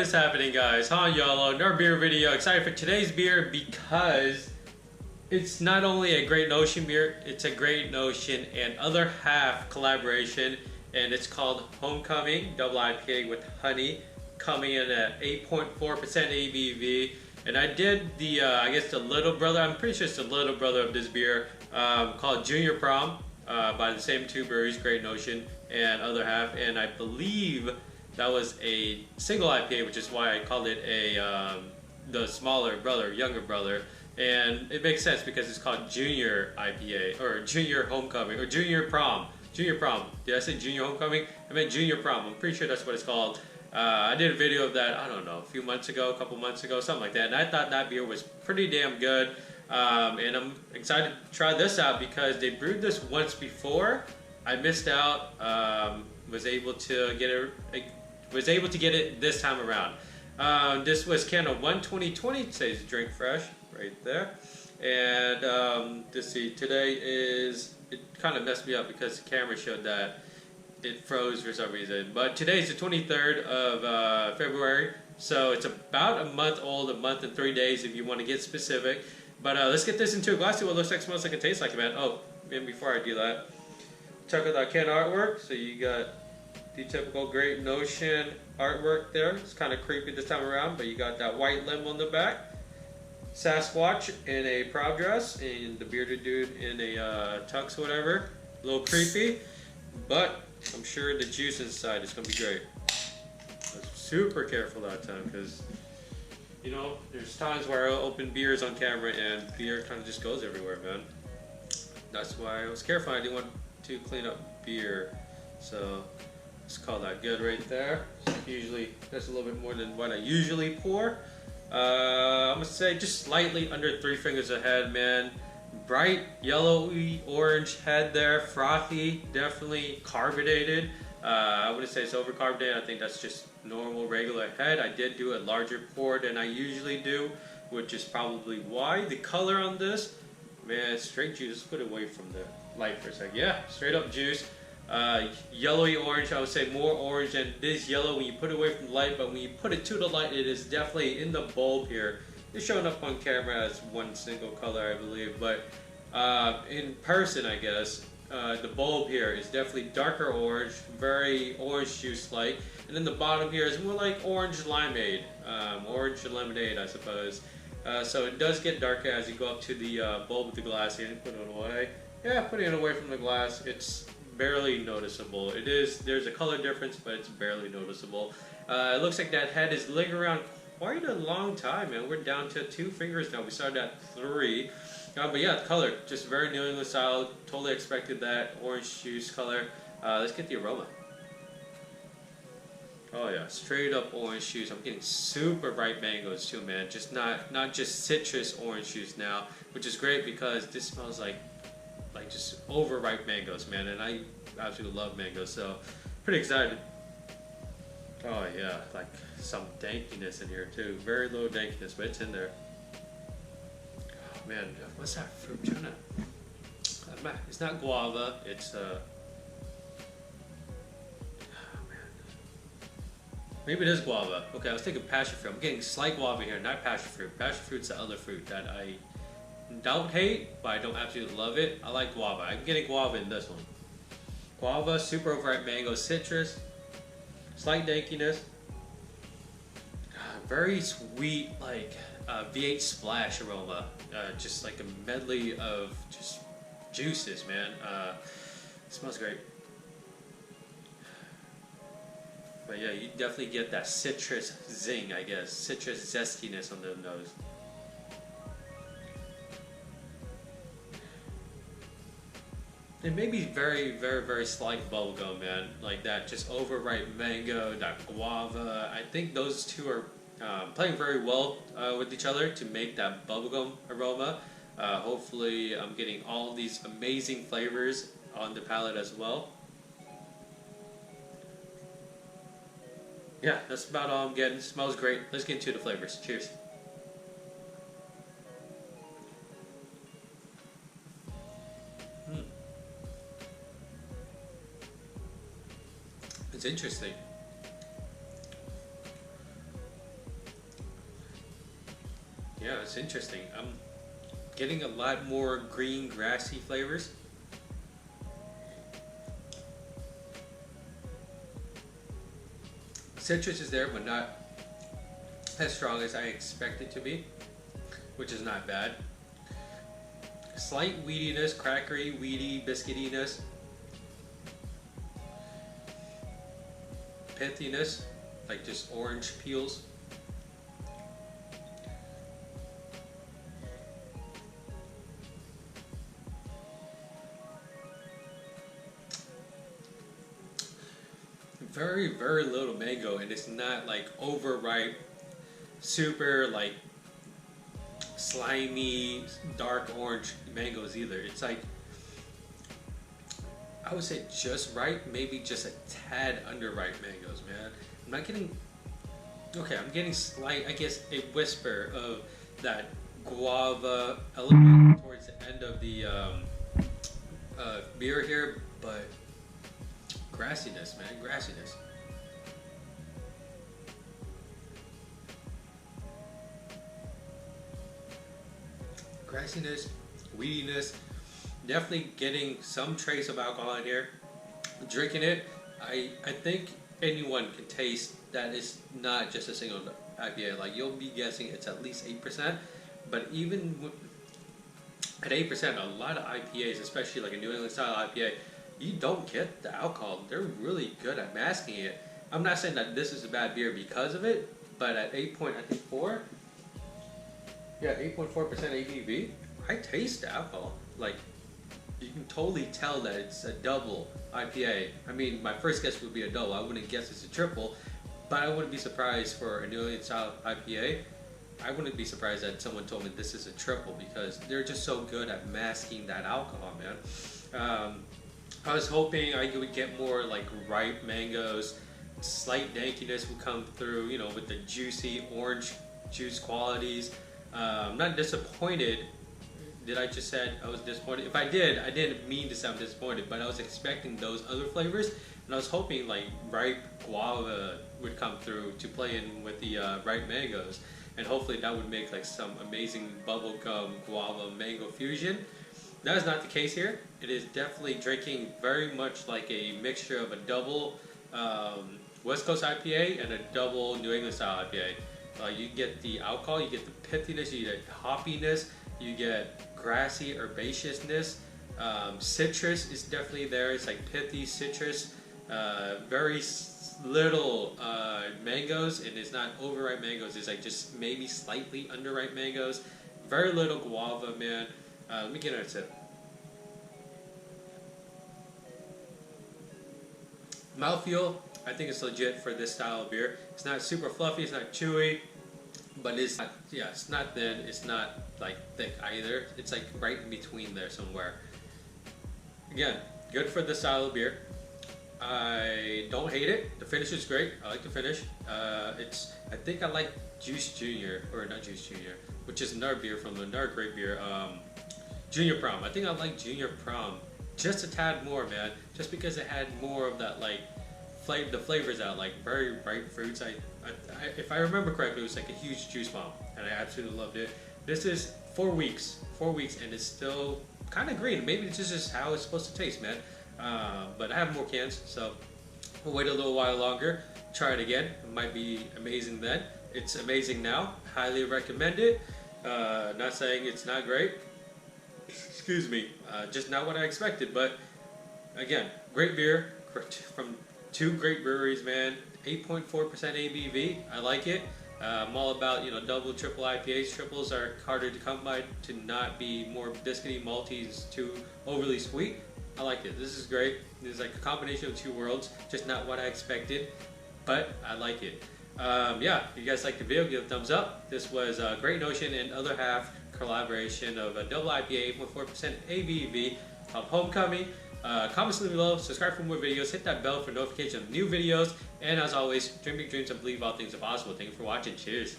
What is happening, guys? Han Yolo, another beer video. Excited for today's beer because it's not only a Great Notion beer, it's a Great Notion and other half collaboration, and it's called Homecoming Double IPA with honey, coming in at 8.4% ABV. And I did the, I guess the little brother, I'm pretty sure it's the little brother of this beer, called Junior Prom, by the same two breweries, Great Notion and other half, and I believe that was a single IPA, which is why I called it a the smaller brother, younger brother. And it makes sense because it's called Junior IPA, or Junior Homecoming, or Junior Prom. Junior Prom. Did I say Junior Homecoming? I meant Junior Prom. I'm pretty sure that's what it's called. I did a video of that, I don't know, a few months ago, a couple months ago, something like that. And I thought that beer was pretty damn good. And I'm excited to try this out because they brewed this once before. I missed out. Was able to get it this time around. This was can of 1/20/20. It says drink fresh right there. And let's see, today is, it kind of messed me up because the camera showed that it froze for some reason. But today's the 23rd of February, so it's about a month old, a month and 3 days if you want to get specific. But let's get this into a glass, see what it looks like, smells like, and tastes like, man. Oh, and before I do that, check out that can artwork. So you got the typical Great Notion artwork there. It's kind of creepy this time around, but you got that white limb on the back. Sasquatch in a prop dress, and the bearded dude in a tux or whatever. A little creepy, but I'm sure the juice inside is going to be great. I was super careful that time because, you know, there's times where I open beers on camera and beer kind of just goes everywhere, man. That's why I was careful. I didn't want to clean up beer. So let's call that good right there. So usually that's a little bit more than what I usually pour. I'm gonna say just slightly under 3 fingers ahead, man. Bright yellowy orange head there, frothy, definitely carbonated. I wouldn't say it's over carbonated. I think that's just normal regular head. I did do a larger pour than I usually do, which is probably why. The color on this, man, straight juice. Put it away from the light for a second. Yeah, straight up juice. Yellowy orange, I would say more orange than this yellow when you put it away from the light, but when you put it to the light, it is definitely in the bulb here. It's showing up on camera as one single color, I believe, but in person, I guess, the bulb here is definitely darker orange, very orange juice-like, and then the bottom here is more like orange limeade, orange lemonade, I suppose. So it does get darker as you go up to the bulb of the glass here. Put it away. Yeah, putting it away from the glass, it's barely noticeable. It is, there's a color difference, but it's barely noticeable. It looks like that head is lingering around quite a long time, man. We're down to 2 fingers now. We started at 3. But yeah, the color, just very New England style. Totally expected that orange juice color. Let's get the aroma. Oh yeah, straight up orange juice. I'm getting super bright mangoes too, man. Just not just citrus orange juice now, which is great because this smells like just overripe mangoes, man. And I absolutely love mangoes, so pretty excited. Oh yeah, like some dankiness in here too. Very low dankiness, but it's in there. Oh man, what's that fruit? It's not guava. It's oh man, maybe it is guava. Okay, I was thinking passion fruit. I'm getting slight guava here, not passion fruit. Passion fruit's the other fruit that I don't hate, but I don't absolutely love it. I like guava. I'm getting guava in this one. Guava, super overripe mango, citrus. Slight dankiness, very sweet, like V8 splash aroma, just like a medley of just juices, man. It smells great. But yeah, you definitely get that citrus zing, I guess, citrus zestiness on the nose. It may be very, very, very slight bubblegum, man. Like that just overripe mango, that guava. I think those two are playing very well with each other to make that bubblegum aroma. Hopefully I'm getting all these amazing flavors on the palate as well. Yeah, that's about all I'm getting. It smells great. Let's get into the flavors. Cheers. It's interesting. it's interesting. I'm getting a lot more green, grassy flavors. Citrus is there, but not as strong as I expect it to be, which is not bad. Slight weediness, crackery, weedy, biscuitiness. Pithiness, like just orange peels. Very, very little mango, and it's not like overripe, super like slimy, dark orange mangoes either. It's like, I would say just right, maybe just a tad underripe mangoes, man. I'm not getting, okay, I'm getting slight, I guess, a whisper of that guava element towards the end of the beer here, but grassiness, man, grassiness. Grassiness, weediness, definitely getting some trace of alcohol in here. Drinking it, I think anyone can taste that it's not just a single IPA. Like, you'll be guessing it's at least 8%, but even at 8%, a lot of IPAs, especially like a New England style IPA, you don't get the alcohol. They're really good at masking it. I'm not saying that this is a bad beer because of it, but at 8.4, yeah, 8.4% ABV, I taste the alcohol. Like, you can totally tell that it's a double IPA. I mean, my first guess would be a double. I wouldn't guess it's a triple, but I wouldn't be surprised for a New England style IPA. I wouldn't be surprised that someone told me this is a triple, because they're just so good at masking that alcohol, man. I was hoping I would get more like ripe mangoes, slight dankiness would come through, you know, with the juicy orange juice qualities. I'm not disappointed. Did I just say I was disappointed? If I did, I didn't mean to sound disappointed, but I was expecting those other flavors, and I was hoping like ripe guava would come through to play in with the ripe mangoes, and hopefully that would make like some amazing bubblegum guava mango fusion. That is not the case here. It is definitely drinking very much like a mixture of a double West Coast IPA and a double New England style IPA. You get the alcohol, you get the pithiness, you get hoppiness, you get grassy herbaceousness. Citrus is definitely there. It's like pithy citrus. Very little mangoes, and it's not overripe mangoes. It's like just maybe slightly underripe mangoes. Very little guava, man. Let me get a sip. Mouthfeel, I think it's legit for this style of beer. It's not super fluffy, it's not chewy, but it's not, yeah, it's not thin, it's not like thick either. It's like right in between there somewhere. Again, good for this style of beer. I don't hate it. The finish is great. I like the finish. I think I like Juice Junior, or not Juice Junior, which is another beer from another great beer. Junior Prom. I think I like Junior Prom just a tad more, man. Just because it had more of that, like, the flavors out, like very ripe fruits. If I remember correctly, it was like a huge juice bomb, and I absolutely loved it. This is 4 weeks, and it's still kind of green. Maybe it's just how it's supposed to taste, man. But I have more cans, so we'll wait a little while longer. Try it again. It might be amazing then. It's amazing now. Highly recommend it. Not saying it's not great. Excuse me. Just not what I expected. But again, great beer from two great breweries, man. 8.4% ABV. I like it. I'm all about, you know, double, triple IPAs. Triples are harder to come by, to not be more biscuity, malty, too overly sweet. I like it. This is great. This is like a combination of two worlds. Just not what I expected, but I like it. Yeah, if you guys like the video, give it a thumbs up. This was Great Notion and Other Half collaboration of a double IPA, 8.4% ABV of Homecoming. Comments below, subscribe for more videos, hit that bell for notification of new videos, and as always, dream big dreams and believe all things are possible. Thank you for watching. Cheers.